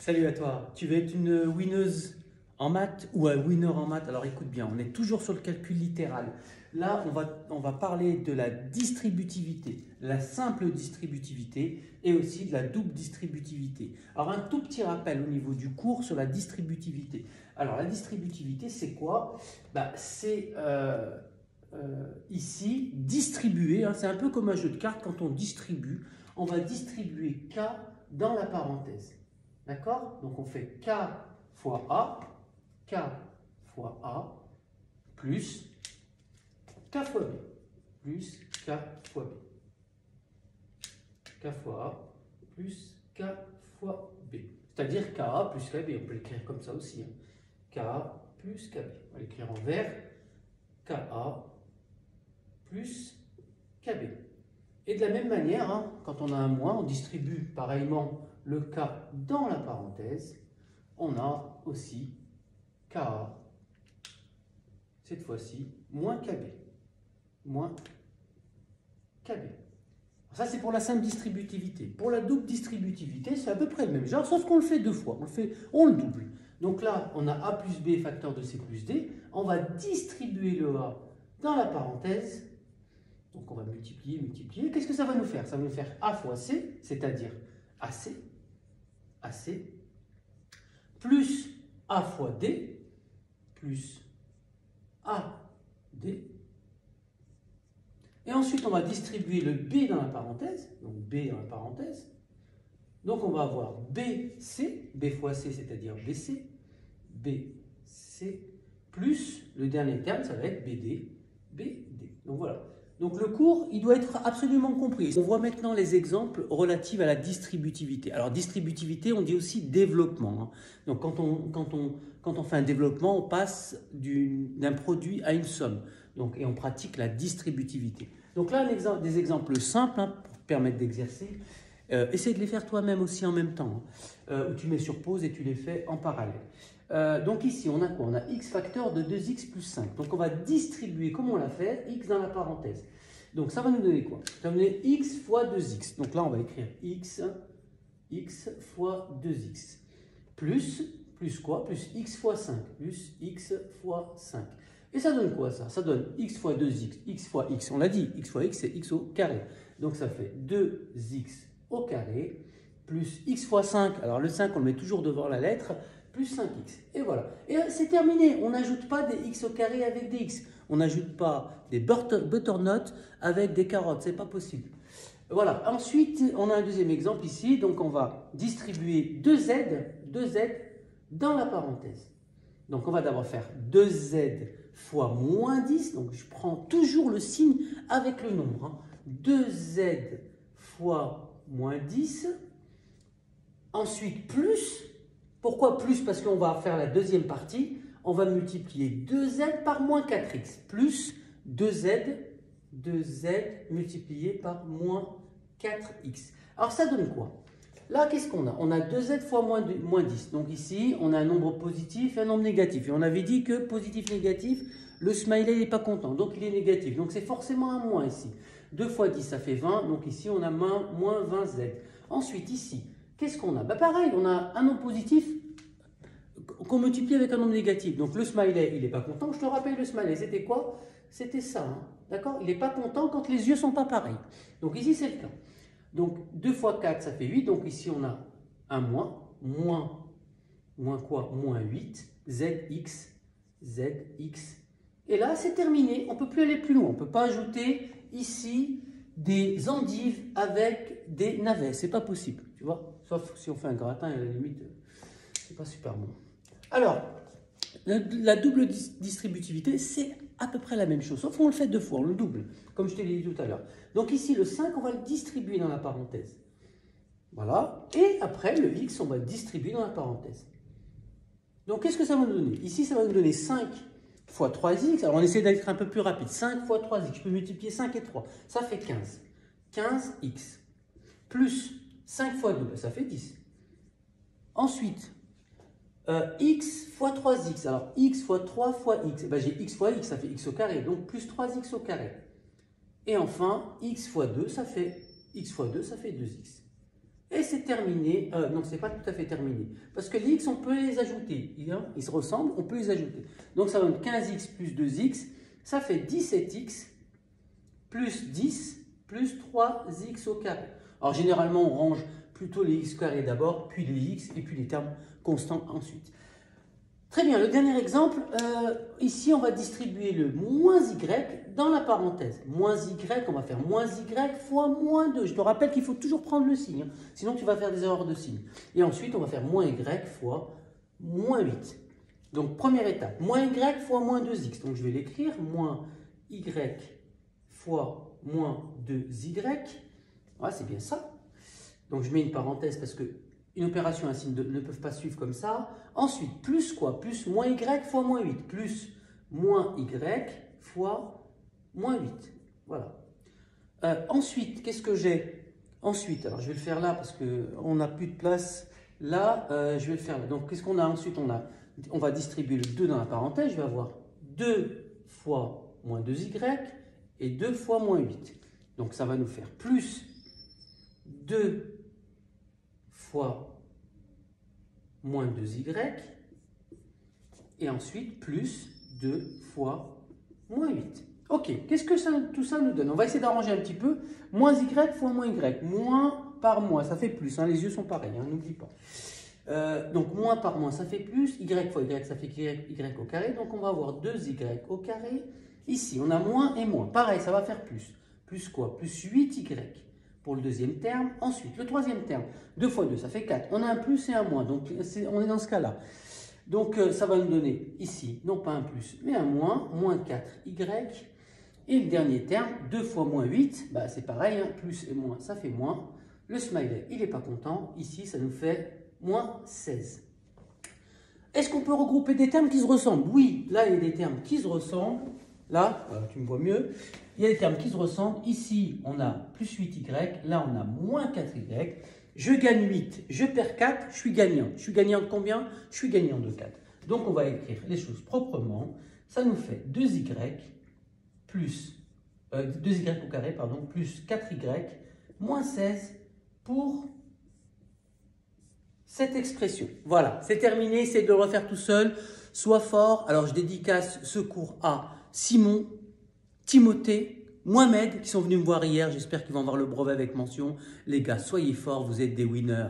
Salut à toi. Tu veux être une winneuse en maths ou un winner en maths? Alors écoute bien, on est toujours sur le calcul littéral. Là, on va parler de la distributivité, la simple distributivité et aussi de la double distributivité. Alors un tout petit rappel au niveau du cours sur la distributivité. Alors la distributivité, c'est quoi? C'est ici distribuer, hein, c'est un peu comme un jeu de cartes. Quand on distribue, on va distribuer K dans la parenthèse. D'accord? Donc on fait K fois A, K fois A, plus K fois B, plus K fois B. K fois A, plus K fois B. C'est-à-dire KA plus KB, on peut l'écrire comme ça aussi. Hein. KA plus KB. On va l'écrire en vert. KA plus KB. Et de la même manière, hein, quand on a un moins, on distribue pareillement le K dans la parenthèse. On a aussi KA, cette fois-ci, moins KB. Moins KB. Ça, c'est pour la simple distributivité. Pour la double distributivité, c'est à peu près le même genre, sauf qu'on le fait deux fois. On le double. Donc là, on a A plus B facteur de C plus D. On va distribuer le A dans la parenthèse. Donc on va multiplier, multiplier. Qu'est-ce que ça va nous faire? Ça va nous faire A fois C, c'est-à-dire AC, plus A fois D, plus AD. Et ensuite, on va distribuer le B dans la parenthèse. Donc B dans la parenthèse. Donc on va avoir BC, B fois C, c'est-à-dire BC, BC, plus le dernier terme, ça va être BD, BD. Donc voilà. Donc le cours, il doit être absolument compris. On voit maintenant les exemples relatifs à la distributivité. Alors distributivité, on dit aussi développement. Hein. Donc quand on fait un développement, on passe d'un produit à une somme. Donc, et on pratique la distributivité. Donc là, des exemples simples hein, pour permettre d'exercer. Essaye de les faire toi-même aussi en même temps. Hein, où tu mets sur pause et tu les fais en parallèle. Donc ici, on a quoi? On a x facteur de 2x plus 5. Donc on va distribuer, comme on l'a fait, x dans la parenthèse. Donc ça va nous donner quoi? Ça va nous donner x fois 2x. Donc là, on va écrire x fois 2x. Plus quoi? Plus x fois 5. Plus x fois 5. Et ça donne quoi ça? Ça donne x fois 2x, x fois x. On l'a dit, x fois x, c'est x au carré. Donc ça fait 2x au carré, plus x fois 5. Alors le 5, on le met toujours devant la lettre. Plus 5x. Et voilà. Et c'est terminé. On n'ajoute pas des x au carré avec des x. On n'ajoute pas des butternuts avec des carottes. C'est pas possible. Voilà. Ensuite, on a un deuxième exemple ici. Donc, on va distribuer 2z dans la parenthèse. Donc, on va d'abord faire 2z fois moins 10. Donc, je prends toujours le signe avec le nombre. Hein. 2z fois moins 10. Ensuite, plus. Pourquoi plus? Parce qu'on va faire la deuxième partie. On va multiplier 2z par moins 4x plus 2z multiplié par moins 4x. Alors ça donne quoi? Là, qu'est-ce qu'on a? On a 2z fois moins 10. Donc ici, on a un nombre positif et un nombre négatif. Et on avait dit que positif, négatif, le smiley n'est pas content. Donc il est négatif. Donc c'est forcément un moins ici. 2 fois 10, ça fait 20. Donc ici, on a moins 20z. Ensuite, ici, qu'est-ce qu'on a? Pareil, on a un nombre positif qu'on multiplie avec un nombre négatif. Donc le smiley, il n'est pas content. Je te rappelle, le smiley, c'était quoi? C'était ça. Hein, d'accord? Il n'est pas content quand les yeux ne sont pas pareils. Donc ici, c'est le cas. Donc 2 fois 4, ça fait 8. Donc ici, on a un moins. Moins quoi? Moins 8. Zx. Et là, c'est terminé. On ne peut plus aller plus loin. On ne peut pas ajouter ici des endives avec des navets. C'est pas possible. Tu vois? Sauf si on fait un gratin, à la limite, c'est pas super bon. Alors, la double distributivité, c'est à peu près la même chose, sauf qu'on le fait deux fois, on le double, comme je te l'ai dit tout à l'heure. Donc ici, le 5, on va le distribuer dans la parenthèse. Voilà. Et après, le x, on va le distribuer dans la parenthèse. Donc, qu'est-ce que ça va nous donner? Ici, ça va nous donner 5 fois 3x. Alors, on essaie d'être un peu plus rapide. 5 fois 3x, je peux multiplier 5 et 3. Ça fait 15. 15x. Plus 5 fois 2, ça fait 10. Ensuite, x fois 3x. Alors, x fois 3 fois x. J'ai x fois x, ça fait x au carré. Donc, plus 3x au carré. Et enfin, x fois 2, ça fait 2x. Et c'est terminé. Non, c'est pas tout à fait terminé. Parce que les x, on peut les ajouter. Ils se ressemblent, on peut les ajouter. Donc ça donne 15x plus 2x. Ça fait 17x plus 10 plus 3x au carré. Alors généralement, on range plutôt les x carrés d'abord, puis les x, et puis les termes constants ensuite. Très bien, le dernier exemple, ici on va distribuer le moins y dans la parenthèse. Moins y, on va faire moins y fois moins 2. Je te rappelle qu'il faut toujours prendre le signe, hein, sinon tu vas faire des erreurs de signe. Et ensuite on va faire moins y fois moins 8. Donc première étape, moins y fois moins 2x. Donc je vais l'écrire, moins y fois moins 2y. Voilà, c'est bien ça. Donc je mets une parenthèse parce que une opération et un signe ne peuvent pas suivre comme ça. Ensuite, plus quoi? Plus moins y fois moins 8. Plus moins y fois moins 8. Voilà. Ensuite, qu'est-ce que j'ai? Ensuite, alors je vais le faire là parce qu'on n'a plus de place. Là, je vais le faire là. Donc, qu'est-ce qu'on a ensuite? On va distribuer le 2 dans la parenthèse. Je vais avoir 2 fois moins 2y et 2 fois moins 8. Donc, ça va nous faire plus 2 fois moins 2y, et ensuite plus 2 fois moins 8. Ok, qu'est-ce que tout ça nous donne? On va essayer d'arranger un petit peu. Moins y fois moins y. Moins par moins, ça fait plus. Hein, les yeux sont pareils, hein, n'oublie pas. Donc moins par moins, ça fait plus. Y fois y, ça fait y au carré. Donc on va avoir 2y au carré. Ici, on a moins et moins. Pareil, ça va faire plus. Plus quoi? Plus 8y. Pour le deuxième terme. Ensuite, le troisième terme, 2 fois 2, ça fait 4. On a un plus et un moins, donc on est dans ce cas-là. Donc, ça va nous donner ici, non pas un plus, mais un moins, moins 4y. Et le dernier terme, 2 fois moins 8, bah, c'est pareil, hein, plus et moins, ça fait moins. Le smiley, il n'est pas content. Ici, ça nous fait moins 16. Est-ce qu'on peut regrouper des termes qui se ressemblent? Oui, là, il y a des termes qui se ressemblent. Là, tu me vois mieux. Il y a des termes qui se ressemblent. Ici, on a plus 8y. Là, on a moins 4y. Je gagne 8, je perds 4, je suis gagnant. Je suis gagnant de combien? Je suis gagnant de 4. Donc, on va écrire les choses proprement. Ça nous fait 2y plus 2y au carré, pardon, plus 4y moins 16 pour cette expression. Voilà, c'est terminé. Essaye de le refaire tout seul. Sois fort. Alors, je dédicace ce cours à Simon, Timothée, Mohamed qui sont venus me voir hier. J'espère qu'ils vont avoir le brevet avec mention. Les gars, soyez forts, vous êtes des winners.